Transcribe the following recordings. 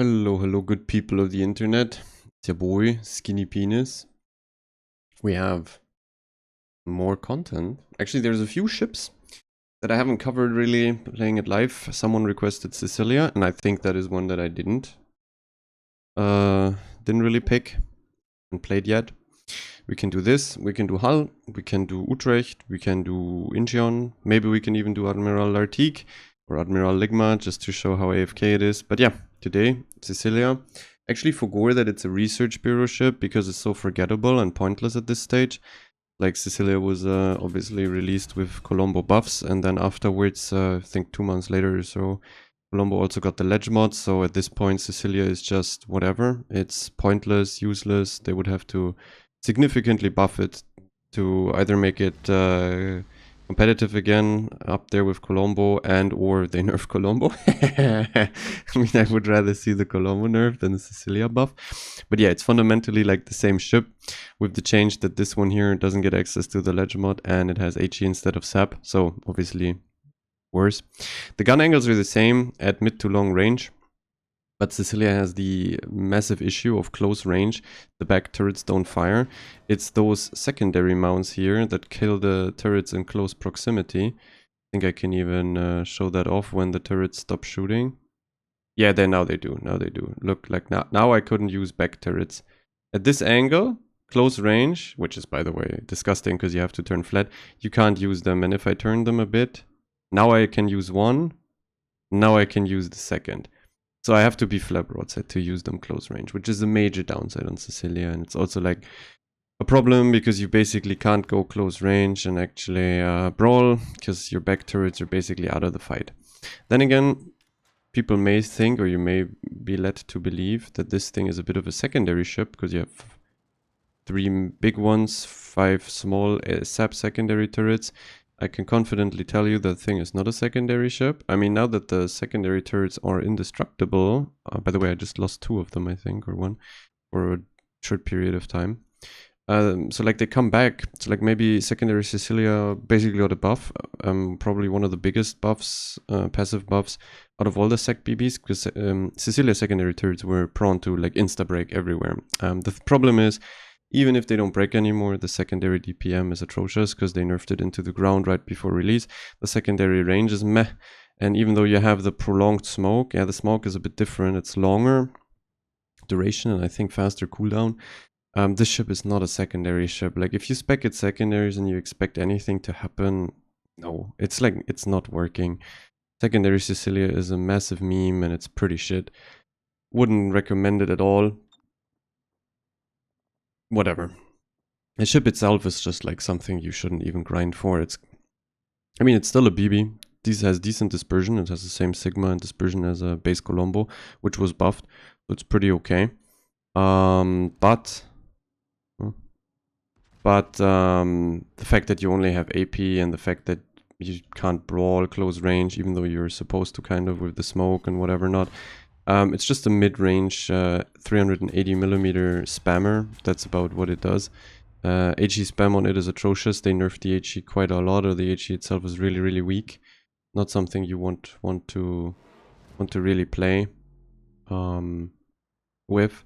Hello, good people of the internet. It's your boy, Skinny Penis. We have more content. Actually, there's a few ships that I haven't covered really playing it live. Someone requested Sicilia, and I think that is one that I didn't really pick and played yet. We can do this, we can do Hull, we can do Utrecht, we can do Incheon. Maybe we can even do Admiral Lartigue or Admiral Ligma just to show how AFK it is. But yeah, today, Sicilia. Actually forgot that it's a research bureau ship because it's so forgettable and pointless at this stage. Like Sicilia was obviously released with Colombo buffs, and then afterwards, I think 2 months later or so, Colombo also got the ledge mod. So at this point, Sicilia is just whatever. It's pointless, useless. They would have to significantly buff it to either make it competitive again up there with Colombo, and or they nerf Colombo. I mean, I would rather see the Colombo nerf than the Sicilia buff. But yeah, it's fundamentally like the same ship with the change that this one here doesn't get access to the ledge mod and it has HE instead of SAP. So obviously worse. The gun angles are the same at mid to long range. But Sicilia has the massive issue of close range. The back turrets don't fire. It's those secondary mounts here that kill the turrets in close proximity. I think I can even show that off when the turrets stop shooting. Yeah, now they do. Now they do. Look, like now I couldn't use back turrets. At this angle, close range, which is, by the way, disgusting because you have to turn flat, you can't use them. And if I turn them a bit, now I can use one. Now I can use the second. So I have to be flat broadside to use them close range, which is a major downside on Sicilia. And it's also like a problem because you basically can't go close range and actually brawl because your back turrets are basically out of the fight. Then again, people may think, or you may be led to believe, that this thing is a bit of a secondary ship because you have 3 big ones, 5 small SAP secondary turrets. I can confidently tell you that thing is not a secondary ship. I mean, now that the secondary turrets are indestructible, by the way, I just lost 2 of them, I think, or 1, for a short period of time. So like they come back. So like maybe secondary Sicilia basically got a buff, probably one of the biggest buffs, passive buffs out of all the sec BBs, because Sicilia secondary turrets were prone to like insta break everywhere. The problem is, even if they don't break anymore, the secondary DPM is atrocious because they nerfed it into the ground right before release. The secondary range is meh. And even though you have the prolonged smoke, yeah, the smoke is a bit different. It's longer duration and I think faster cooldown. This ship is not a secondary ship. Like if you spec it secondaries and you expect anything to happen, no, it's like, it's not working. Secondary Sicilia is a massive meme and it's pretty shit. Wouldn't recommend it at all. Whatever. The ship itself is just like something you shouldn't even grind for. I mean, it's still a BB. This has decent dispersion. It has the same sigma and dispersion as a base Colombo, which was buffed. So it's pretty okay. But the fact that you only have AP and the fact that you can't brawl close range, even though you're supposed to kind of with the smoke and whatever not. It's just a mid-range 380mm spammer. That's about what it does. HE spam on it is atrocious. They nerfed the HE quite a lot, or the HE itself is really, really weak. Not something you want to really play with.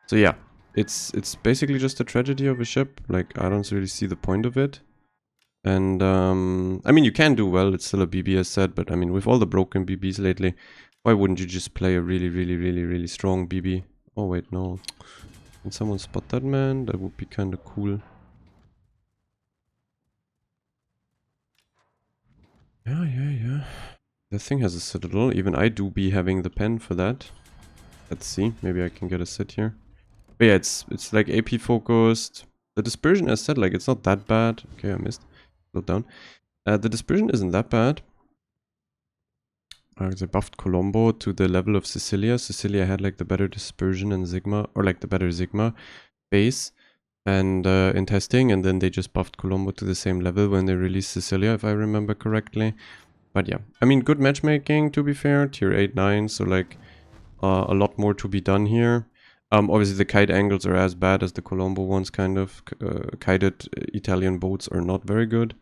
So yeah, it's basically just a tragedy of a ship. Like I don't really see the point of it. And I mean, you can do well. It's still a BB as said, but I mean, with all the broken BBs lately, why wouldn't you just play a really, really, really, really strong BB? Oh wait, no. Can someone spot that man? That would be kind of cool. Yeah. The thing has a citadel. Even I do be having the pen for that. Let's see. Maybe I can get a sit here. But yeah, it's like AP focused. The dispersion, as said, like it's not that bad. Okay, I missed. Slow down. The dispersion isn't that bad. They buffed Colombo to the level of Sicilia. Sicilia had like the better dispersion and Sigma, or like the better Sigma base and in testing, and then they just buffed Colombo to the same level when they released Sicilia, if I remember correctly. But yeah, I mean, good matchmaking, to be fair. Tier 8, 9, so like a lot more to be done here. Obviously the kite angles are as bad as the Colombo ones, kind of. Kited Italian boats are not very good.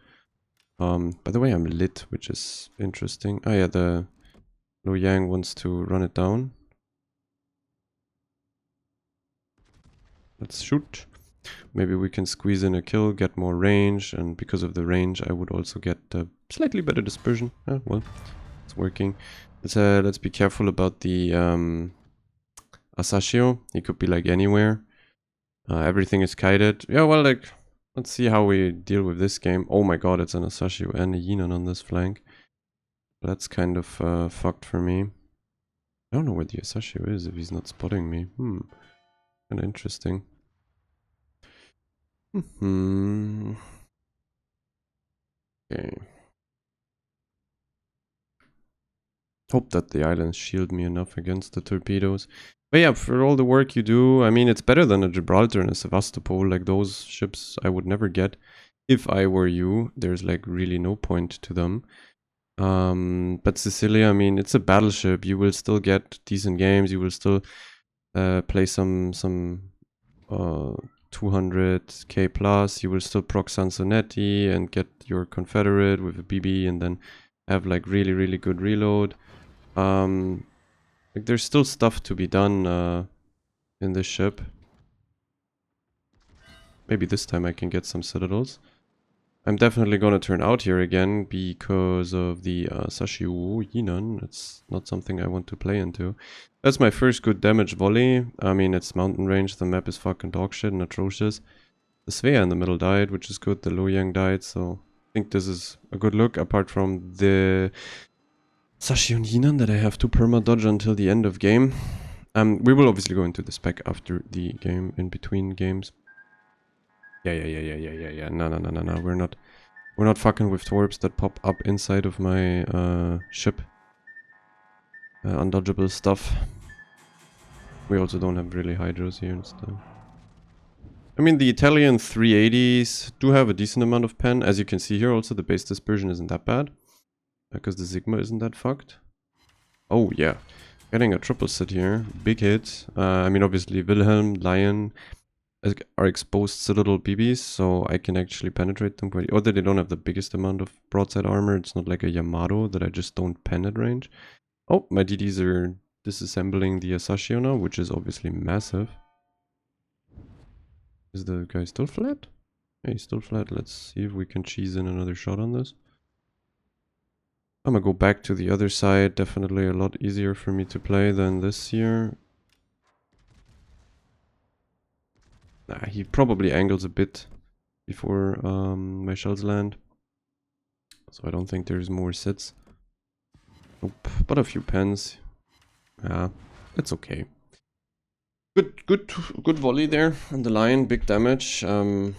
By the way, I'm lit, which is interesting. Oh yeah, the Lo Yang wants to run it down. Let's shoot. Maybe we can squeeze in a kill, get more range, and because of the range I would also get slightly better dispersion. Well, it's working. Let's be careful about the Asashio. He could be like anywhere. Everything is kited. Yeah, well, like, let's see how we deal with this game. Oh my god, it's an Asashio and a Yinan on this flank. That's kind of fucked for me. I don't know where the Asashio is if he's not spotting me. Kinda interesting. Okay. Hope that the islands shield me enough against the torpedoes. But yeah, for all the work you do, I mean, it's better than a Gibraltar and a Sevastopol. Like, those ships I would never get. If I were you, there's like really no point to them. But Sicilia, I mean, it's a battleship. You will still get decent games. You will still play some 200k plus. You will still proc Sansonetti and get your Confederate with a BB and then have like really good reload. Like, there's still stuff to be done in this ship. Maybe this time I can get some citadels. I'm definitely gonna turn out here again because of the Sashio Yinan. It's not something I want to play into. That's my first good damage volley. I mean, it's mountain range. The map is fucking dogshit and atrocious. The Svea in the middle died, which is good. The Luoyang died, so I think this is a good look, apart from the Sashio Yinan that I have to perma-dodge until the end of game. We will obviously go into the spec after the game, in between games. Yeah. No. We're not fucking with torps that pop up inside of my ship. Undodgeable stuff. We also don't have really hydros here and stuff. I mean, the Italian 380s do have a decent amount of pen. As you can see here, also the base dispersion isn't that bad. Because the Sigma isn't that fucked. Oh yeah. Getting a triple sit here. Big hit. I mean, obviously Wilhelm, Lion are exposed citadel BBs, so I can actually penetrate them quite. Although they don't have the biggest amount of broadside armor, it's not like a Yamato that I just don't pen at range. Oh, my DDs are disassembling the Asashio now, which is obviously massive. Is the guy still flat? Yeah, he's still flat. Let's see if we can cheese in another shot on this. I'm gonna go back to the other side. Definitely a lot easier for me to play than this here. Nah, he probably angles a bit before my shells land. So I don't think there's more sits. Nope, but a few pens. Yeah, it's okay. Good volley there on the line. Big damage. The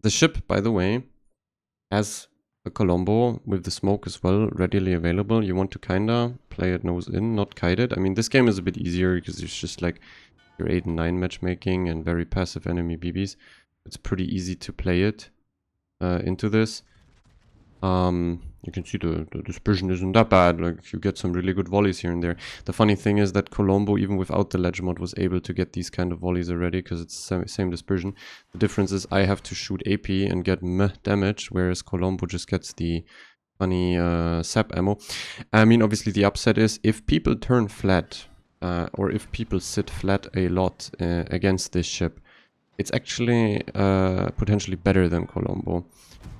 ship, by the way, has a Colombo with the smoke as well, readily available. You want to kinda play it nose in, not kite it. I mean, this game is a bit easier because it's just like your 8 and 9 matchmaking and very passive enemy BBs. It's pretty easy to play it into this. You can see the dispersion isn't that bad. Like, you get some really good volleys here and there. The funny thing is that Colombo, even without the ledge mod, was able to get these kind of volleys already because it's same dispersion. The difference is I have to shoot AP and get meh damage, whereas Colombo just gets the funny sap ammo. I mean, obviously the upset is if people turn flat or if people sit flat a lot against this ship, it's actually potentially better than Colombo.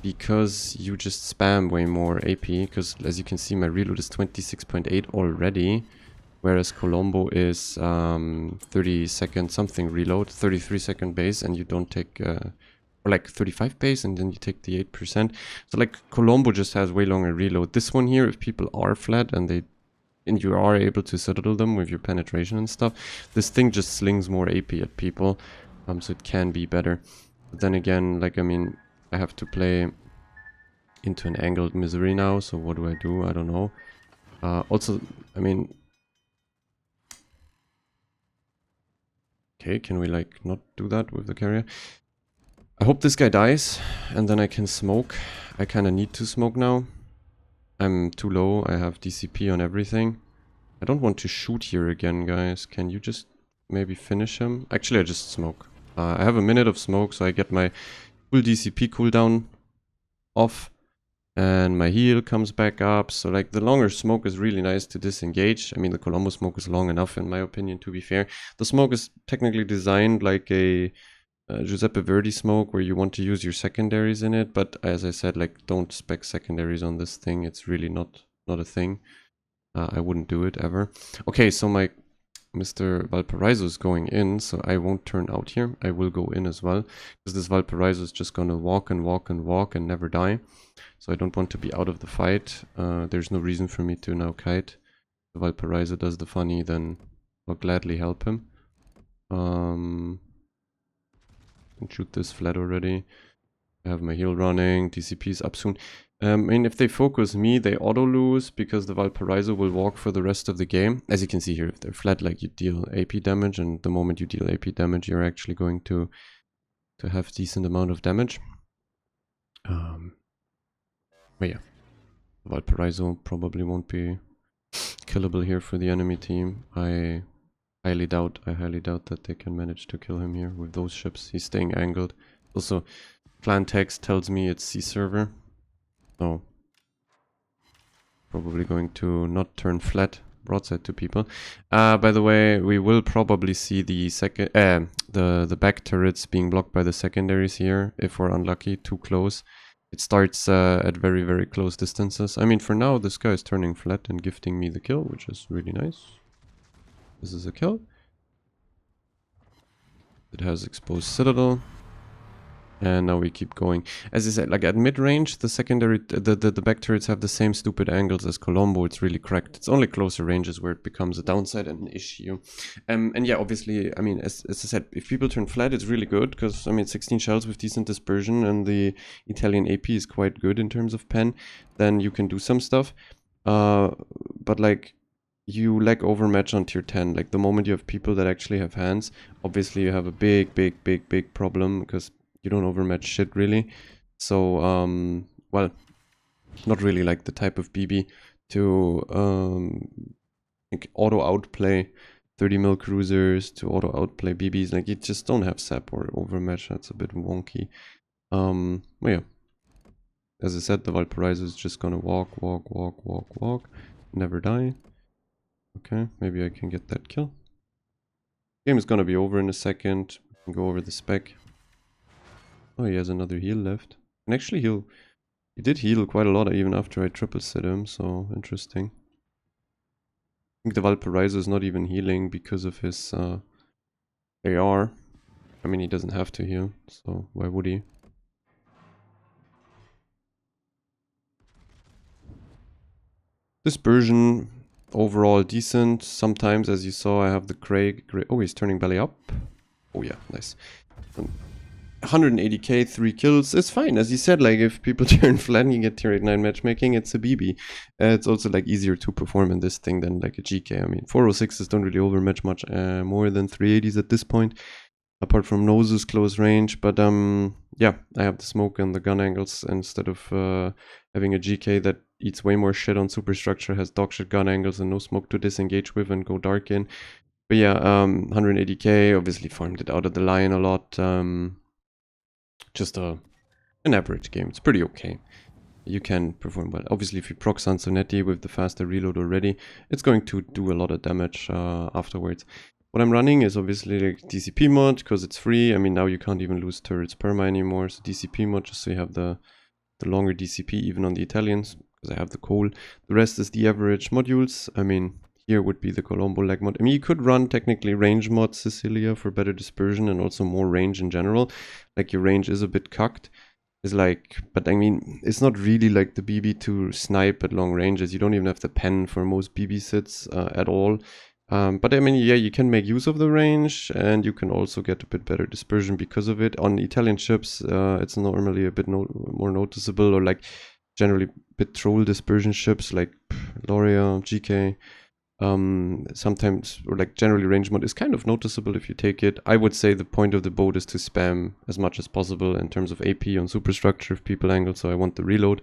Because you just spam way more AP, because as you can see my reload is 26.8 already, whereas Colombo is 30 second something reload, 33 second base, and you don't take, or like 35 base and then you take the 8%. So like Colombo just has way longer reload. This one here, if people are flat and you are able to citadel them with your penetration and stuff, this thing just slings more AP at people, so it can be better. But then again, like, I mean, I have to play into an angled misery now, so what do? I don't know. Also, I mean... Okay, can we like not do that with the carrier? I hope this guy dies, and then I can smoke. I kind of need to smoke now. I'm too low, I have DCP on everything. I don't want to shoot here again, guys. Can you just maybe finish him? Actually, I just smoke. I have a minute of smoke, so I get my full DCP cooldown off. And my heal comes back up. So like the longer smoke is really nice to disengage. I mean, the Colombo smoke is long enough in my opinion, to be fair. The smoke is technically designed like a Giuseppe Verdi smoke where you want to use your secondaries in it. But as I said, like don't spec secondaries on this thing. It's really not a thing. I wouldn't do it ever. Okay, so my Mr. Valparaiso is going in, so I won't turn out here. I will go in as well, because this Valparaiso is just gonna walk and walk and walk and never die. So I don't want to be out of the fight. There's no reason for me to now kite. If Valparaiso does the funny, then I'll gladly help him. And shoot this flat already. I have my heal running, DCP is up soon. I mean, if they focus me, they auto-lose because the Valparaiso will walk for the rest of the game. As you can see here, if they're flat, like you deal AP damage, and the moment you deal AP damage, you're actually going to have decent amount of damage. But yeah, Valparaiso probably won't be killable here for the enemy team. I highly doubt that they can manage to kill him here with those ships. He's staying angled. Also, clan text tells me it's sea server. So probably going to not turn flat broadside to people. By the way, we will probably see the second the back turrets being blocked by the secondaries here if we're unlucky, too close. It starts at very, very close distances. I mean, for now, this guy is turning flat and gifting me the kill, which is really nice. This is a kill. It has exposed citadel. And now we keep going. As I said, like at mid-range, the secondary, the back turrets have the same stupid angles as Colombo. It's really cracked. It's only closer ranges where it becomes a downside and an issue. And yeah, obviously, I mean, as I said, if people turn flat, it's really good because, I mean, 16 shells with decent dispersion and the Italian AP is quite good in terms of pen. Then you can do some stuff. But like, you lack overmatch on tier 10. Like the moment you have people that actually have hands, obviously you have a big problem because you don't overmatch shit really. So well, not really like the type of BB to like auto outplay 30 mil cruisers, to auto outplay BBs. Like you just don't have sap or overmatch. That's a bit wonky. Well, yeah, as I said, the Valparaiso is just gonna walk, never die. Okay, maybe I can get that kill. Game is gonna be over in a second. We can go over the spec. Oh, he has another heal left. And actually he did heal quite a lot even after I triple set him, so interesting. I think the Valparaiso is not even healing because of his AR. I mean, he doesn't have to heal, so why would he? Dispersion, overall decent. Sometimes, as you saw, I have the Craig. Oh, he's turning belly up. Oh yeah, nice. 180k, 3 kills. It's fine. As you said, like if people turn flat and you get tier 8-9 matchmaking, it's a BB. It's also like easier to perform in this thing than like a GK. I mean, 406s don't really overmatch much more than 380s at this point, apart from noses close range. But yeah, I have the smoke and the gun angles instead of having a GK that eats way more shit on superstructure, has dogshit gun angles and no smoke to disengage with and go dark in. But yeah, 180k, obviously farmed it out of the line a lot. Just an average game. It's pretty okay. You can perform well. Obviously, if you proc Sansonetti with the faster reload already, it's going to do a lot of damage afterwards. What I'm running is obviously like DCP mod because it's free. I mean, now you can't even lose turrets perma anymore. So DCP mod, just so you have the longer DCP even on the Italians, because I have the coal. The rest is the average modules. I mean, here would be the Colombo lag mod. I mean, you could run technically range mod Sicilia for better dispersion and also more range in general. Like your range is a bit cucked. It's like, but I mean, it's not really like the BB to snipe at long ranges. You don't even have the pen for most BB sits at all. But I mean, yeah, you can make use of the range and you can also get a bit better dispersion because of it. On Italian ships, it's normally a bit more noticeable, or like generally a bit troll dispersion ships like Loria, GK. Sometimes, or like generally range mod is kind of noticeable if you take it. I would say the point of the boat is to spam as much as possible in terms of AP on superstructure if people angle, so I want the reload.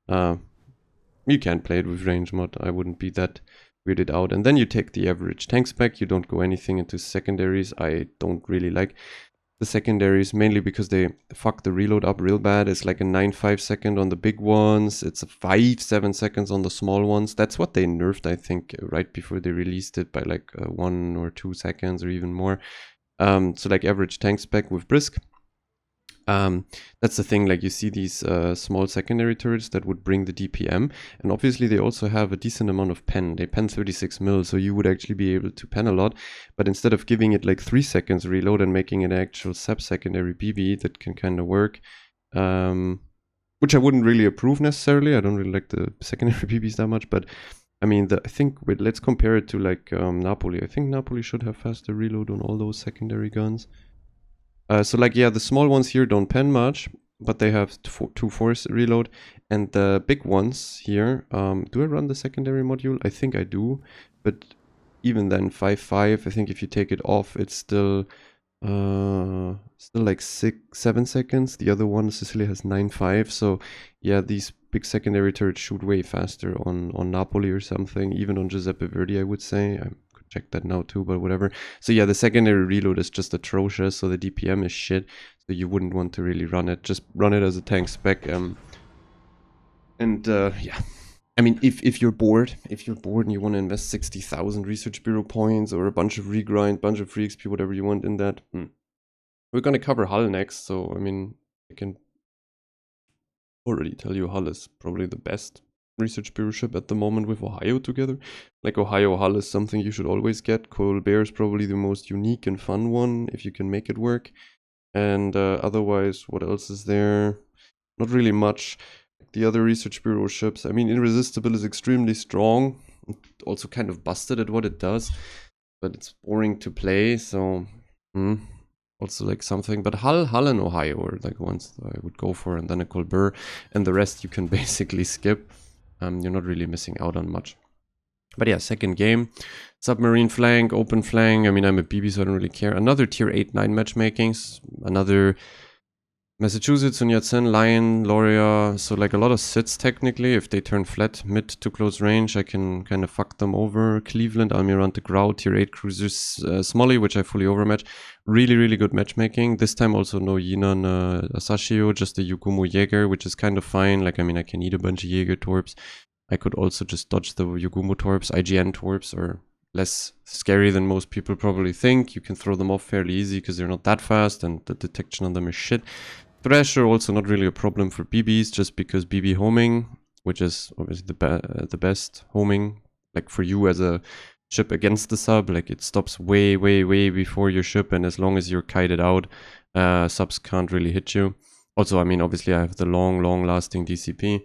You can play it with range mod, I wouldn't be that weirded out. And then you take the average tank spec, you don't go anything into secondaries. I don't really like the secondaries, mainly because they fuck the reload up real bad. It's like a 9.5 second on the big ones. It's a 5.7 seconds on the small ones. That's what they nerfed, I think, right before they released it by like 1 or 2 seconds or even more. So like average tank spec with Brisk. That's the thing, like you see these small secondary turrets that would bring the DPM, and obviously they also have a decent amount of pen. They pen 36 mil, so you would actually be able to pen a lot, but instead of giving it like 3 seconds reload and making an actual sub secondary BB, that can kind of work, which I wouldn't really approve necessarily. I don't really like the secondary BBs that much, but I mean, I think, let's compare it to like Napoli. I think Napoli should have faster reload on all those secondary guns. So like, yeah, the small ones here don't pen much, but they have 2 force reload. And the big ones here, do I run the secondary module? I think I do, but even then 5.5, I think if you take it off, it's still like 7 seconds. The other one, Sicilia, has 9.5. So yeah, these big secondary turrets shoot way faster on Napoli or something, even on Giuseppe Verdi, I would say. I could check that now too, but whatever. So yeah, the secondary reload is just atrocious, so the DPM is shit, so you wouldn't want to really run it. Just run it as a tank spec. Yeah. I mean, if you're bored, and you want to invest 60,000 research bureau points or a bunch of regrind, bunch of free XP, whatever you want in that. We're gonna cover Hull next, so I mean, I can already tell you Hull is probably the best research bureau ship at the moment with Ohio together. Like, Ohio Hull is something you should always get. Colbert is probably the most unique and fun one if you can make it work. And otherwise, what else is there? Not really much. The other research bureau ships, I mean, Irresistible is extremely strong, also kind of busted at what it does, but it's boring to play, so also like something. But Hull and Ohio are like ones that I would go for, and then a Colbert, and the rest you can basically skip. You're not really missing out on much. But yeah, second game, submarine flank, open flank. I mean, I'm a BB, so I don't really care. Another tier 8-9 matchmakings, another Massachusetts, Sun Yat-sen, Lion, Loria, so like a lot of sits technically. If they turn flat mid to close range, I can kind of fuck them over. Cleveland, Almirante Grau, tier 8 cruisers, Smolly, which I fully overmatch. Really, really good matchmaking. This time also no Yinan Asashio, just a Yugumo Jaeger, which is kind of fine. Like, I mean, I can eat a bunch of Jaeger torps. I could also just dodge the Yugumo torps. IGN torps are less scary than most people probably think. You can throw them off fairly easy because they're not that fast and the detection on them is shit. Thrasher also not really a problem for BBs, just because BB homing, which is obviously the best homing, like for you as a ship against the sub, like it stops way before your ship, and as long as you're kited out, subs can't really hit you. Also, I mean, obviously I have the long lasting DCP,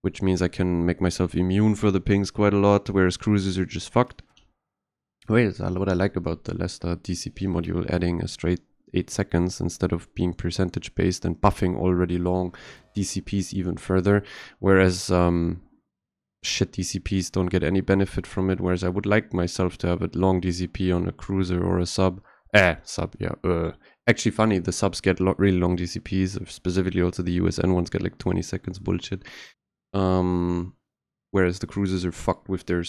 which means I can make myself immune for the pings quite a lot, whereas cruisers are just fucked. Wait, what I like about the Leicester DCP module, adding a straight 8 seconds instead of being percentage based and buffing already long DCPs even further, whereas shit DCPs don't get any benefit from it, whereas I would like myself to have a long DCP on a cruiser or a sub. Actually funny, the subs get really long DCPs, specifically also the USN ones get like 20 seconds bullshit, whereas the cruisers are fucked with their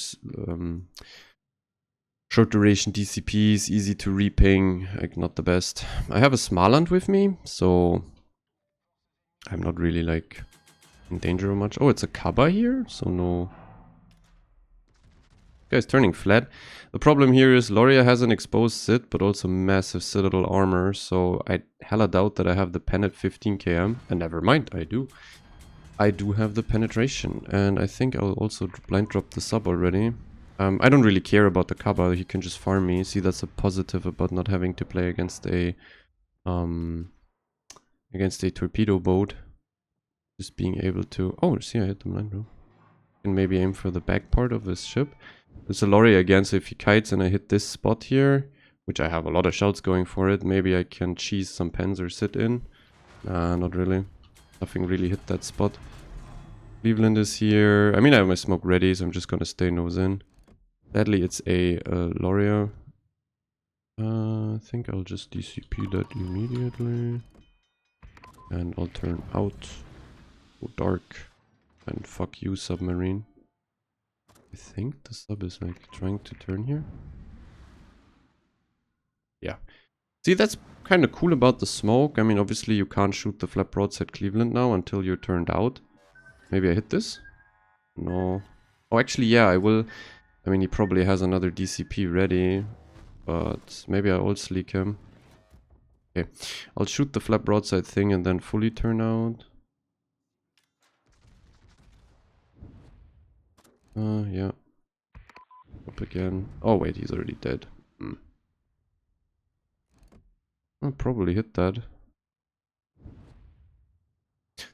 short duration DCPs, easy to reping, like not the best. I have a Smaland with me, so I'm not really like in danger much. Oh, it's a Kaba here, so no. Guy's turning flat. The problem here is Loria has an exposed sit, but also massive Citadel armor, so I hella doubt that I have the pen at 15 km. And never mind, I do. I do have the penetration, and I think I'll also blind drop the sub already. I don't really care about the Kaba, he can just farm me. See, that's a positive about not having to play against a torpedo boat. Just being able to... Oh, see, I hit the blind drop. And maybe aim for the back part of his ship. There's a Lorry again, so if he kites and I hit this spot here, which I have a lot of shots going for it, maybe I can cheese some pens or sit in. Nah, not really. Nothing really hit that spot. Cleveland is here. I mean, I have my smoke ready, so I'm just gonna stay nose in. Sadly, it's a Loria. I think I'll just DCP that immediately. And I'll turn out. Go dark. And fuck you, submarine. I think the sub is like trying to turn here. Yeah. See, that's kind of cool about the smoke. I mean, obviously you can't shoot the flap broadside Cleveland now until you're turned out. Maybe I hit this? No. Oh, actually, yeah, I will. I mean, he probably has another DCP ready, but maybe I all sleek him. Okay, I'll shoot the flap broadside thing and then fully turn out. Yeah. Up again. Oh, wait, he's already dead. I'll probably hit that.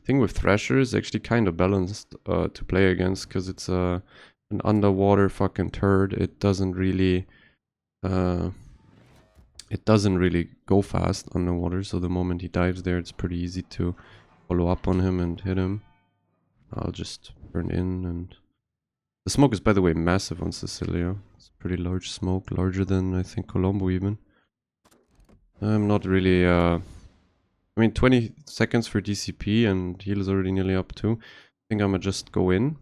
Thing with Thrasher is actually kind of balanced to play against, because it's an underwater fucking turd. It doesn't really go fast underwater, so the moment he dives there, it's pretty easy to follow up on him and hit him. I'll just burn in, and the smoke is, by the way, massive on Sicilia. It's a pretty large smoke, larger than I think Colombo even. I'm not really I mean, 20 seconds for DCP and heal is already nearly up too. I think I'm gonna just go in.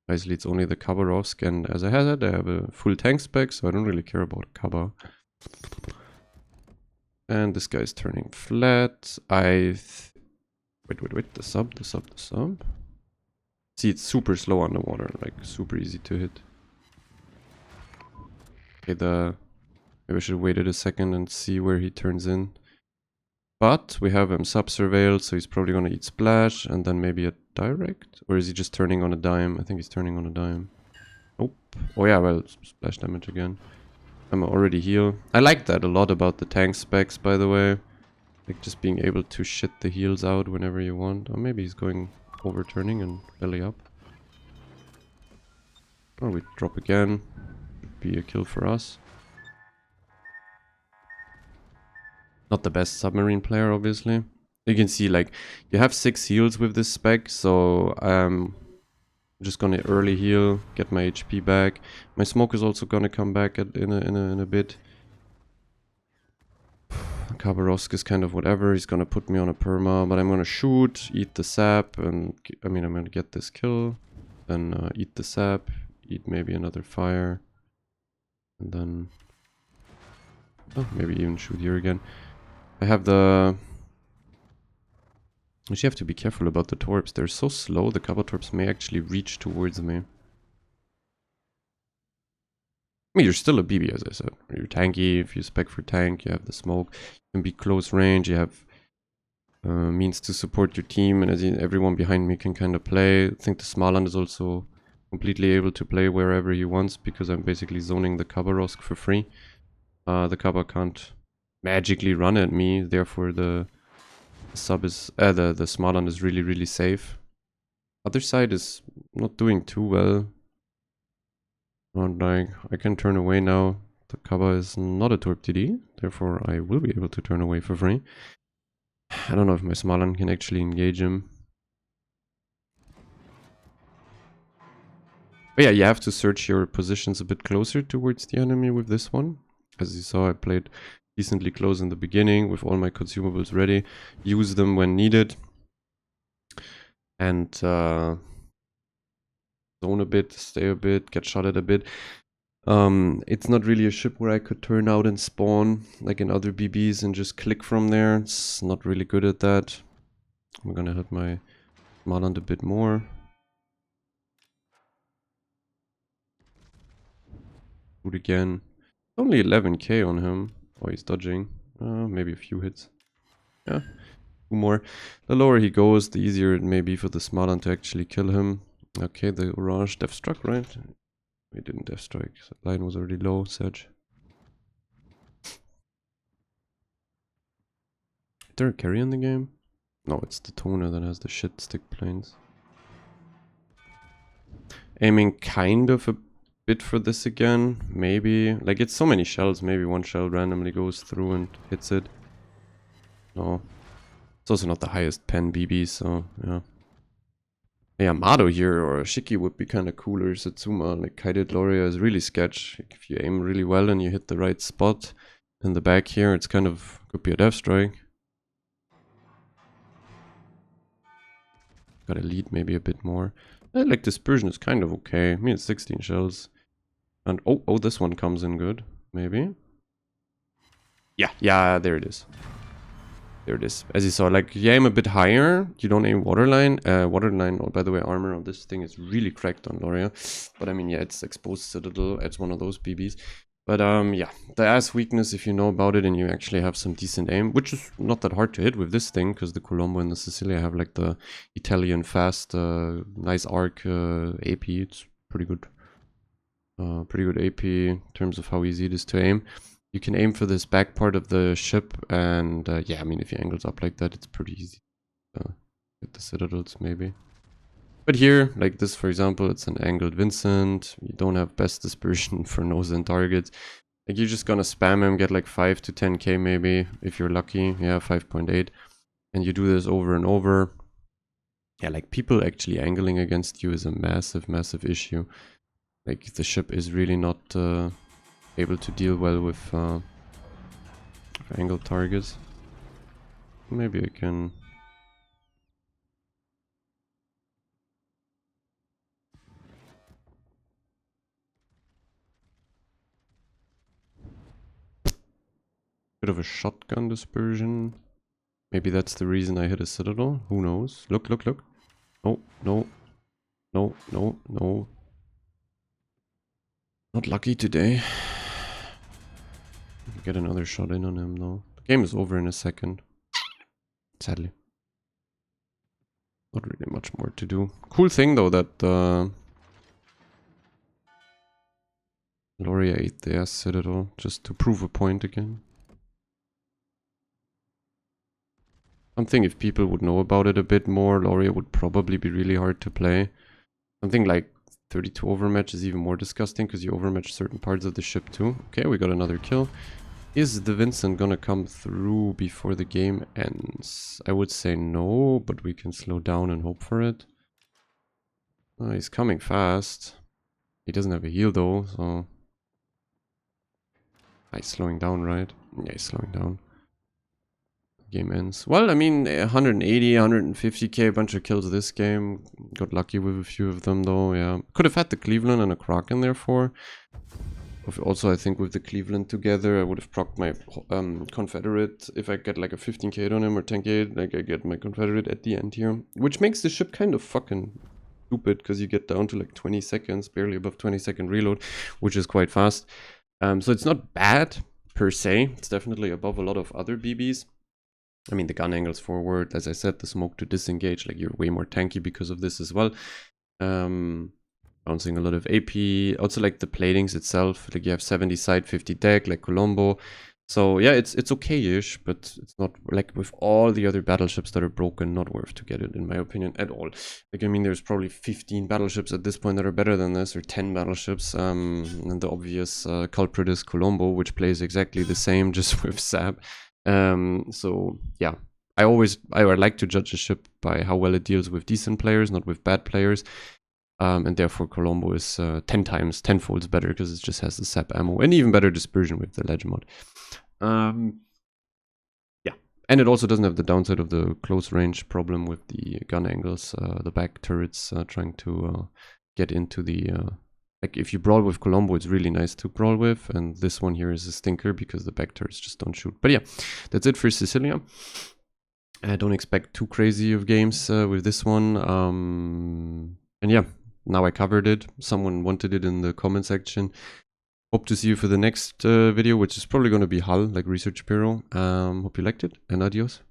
Basically, it's only the Khabarovsk, and as I had, I have a full tank spec, so I don't really care about Khabar. And this guy's turning flat. Wait, the sub. See, it's super slow underwater, like super easy to hit. Okay, maybe I should have waited a second and see where he turns in. But we have him sub-surveilled, so he's probably going to eat splash and then maybe a direct? Or is he just turning on a dime? I think he's turning on a dime. Nope. Oh yeah, well, splash damage again. I'm already heal. I like that a lot about the tank specs, by the way. Like just being able to shit the heals out whenever you want. Or maybe he's going overturning and belly up. Or we drop again. Would be a kill for us. Not the best submarine player, obviously. You can see, like, you have 6 heals with this spec, so I'm just gonna early heal, get my HP back. My smoke is also gonna come back in a bit. Khabarovsk is kind of whatever. He's gonna put me on a perma, but I'm gonna shoot, eat the sap, and I mean, I'm gonna get this kill. Then eat the sap, eat maybe another fire, and then maybe even shoot here again. I have the... Actually, have to be careful about the torps. They're so slow, the Khabar torps may actually reach towards me. I mean, you're still a BB, as I said. You're tanky. If you spec for tank, you have the smoke. You can be close range. You have means to support your team. And as everyone behind me can kind of play. I think the Smaland is also completely able to play wherever he wants, because I'm basically zoning the Khabarovsk for free. The Khabar can't magically run at me, therefore the sub is the Smaland is really safe. Other side is not doing too well. And like, I can turn away now. The Khabar is not a Torp TD, therefore I will be able to turn away for free. I don't know if my Smaland can actually engage him. But yeah, you have to search your positions a bit closer towards the enemy with this one. As you saw, I played decently close in the beginning with all my consumables ready. Use them when needed. And zone a bit, stay a bit, get shot at a bit. It's not really a ship where I could turn out and spawn like in other BBs and just click from there. It's not really good at that. I'm gonna hit my Smaland a bit more. Shoot again. Only 11k on him. Oh, he's dodging. Maybe a few hits. Yeah, 2 more. The lower he goes, the easier it may be for the Smaland to actually kill him. Okay, the Orange Death Struck, right? We didn't Death Strike. The line was already low, Sedge. Is there a carry in the game? No, it's the Toner that has the shit stick planes. Aiming kind of a bit for this again, maybe. Like, it's so many shells, maybe one shell randomly goes through and hits it. No. It's also not the highest pen BB, so yeah. Yeah, Mado here or Shiki would be kind of cooler. Satsuma, like Kaide Gloria is really sketch. If you aim really well and you hit the right spot in the back here, it's kind of, could be a Death Strike. Gotta lead maybe a bit more. Like Dispersion is kind of okay. I mean, it's 16 shells. And oh, this one comes in good, maybe. Yeah, there it is. There it is. As you saw, like, you aim a bit higher, you don't aim waterline. Waterline, oh, by the way, armor on this thing is really cracked on Loria. But I mean, yeah, it's exposed citadel. It's one of those BBs. But yeah, the ass weakness, if you know about it and you actually have some decent aim, which is not that hard to hit with this thing, because the Colombo and the Sicilia have like the Italian fast, nice arc AP. It's pretty good. Pretty good AP in terms of how easy it is to aim. You can aim for this back part of the ship, and yeah, I mean, if you angles up like that, it's pretty easy. Hit the citadels, maybe. But here, like this, for example, it's an angled Vincent. You don't have best dispersion for nose and targets. Like, you're just gonna spam him, get like 5 to 10k maybe, if you're lucky. Yeah, 5.8. And you do this over and over. Yeah, like, people actually angling against you is a massive, massive issue. Like, the ship is really not able to deal well with angled targets. Maybe I can... Bit of a shotgun dispersion. Maybe that's the reason I hit a citadel. Who knows? Look, look, look. No, no. No, no, no. Not lucky today. Get another shot in on him though. The game is over in a second. Sadly. Not really much more to do. Cool thing though that Loria ate the ass citadel just to prove a point again. Something, if people would know about it a bit more, Loria would probably be really hard to play. Something like 32 overmatch is even more disgusting because you overmatch certain parts of the ship too. Okay, we got another kill. Is the Vincent gonna come through before the game ends? I would say no, but we can slow down and hope for it. He's coming fast. He doesn't have a heal though, so... He's slowing down, right? Yeah, he's slowing down. Game ends. Well, I mean, 180, 150k, a bunch of kills this game. Got lucky with a few of them though, yeah. Could have had the Cleveland and a Kraken therefore. Also, I think with the Cleveland together, I would have procced my Confederate. If I get like a 15k on him or 10k, like I get my Confederate at the end here. Which makes the ship kind of fucking stupid, because you get down to like 20 seconds, barely above 20-second reload, which is quite fast. So it's not bad per se. It's definitely above a lot of other BBs. I mean, the gun angles forward, as I said, the smoke to disengage, like you're way more tanky because of this as well. Bouncing a lot of AP, also like the platings itself, like you have 70 side, 50 deck, like Colombo. So yeah, it's okay-ish, but it's not like with all the other battleships that are broken, not worth to get it, in my opinion, at all. Like, I mean, there's probably 15 battleships at this point that are better than this, or 10 battleships, and the obvious culprit is Colombo, which plays exactly the same, just with SAB. So yeah, I like to judge a ship by how well it deals with decent players, not with bad players. And therefore Colombo is 10-folds better, because it just has the SAP ammo and even better dispersion with the ledge mod. Yeah, and it also doesn't have the downside of the close range problem with the gun angles, the back turrets trying to get into the... like, if you brawl with Colombo, it's really nice to brawl with, and this one here is a stinker because the back turrets just don't shoot. But yeah, that's it for Sicilia. I don't expect too crazy of games with this one. And yeah, now I covered it. Someone wanted it in the comment section. Hope to see you for the next video, which is probably going to be Hull, like Research Bureau. Hope you liked it, and adios.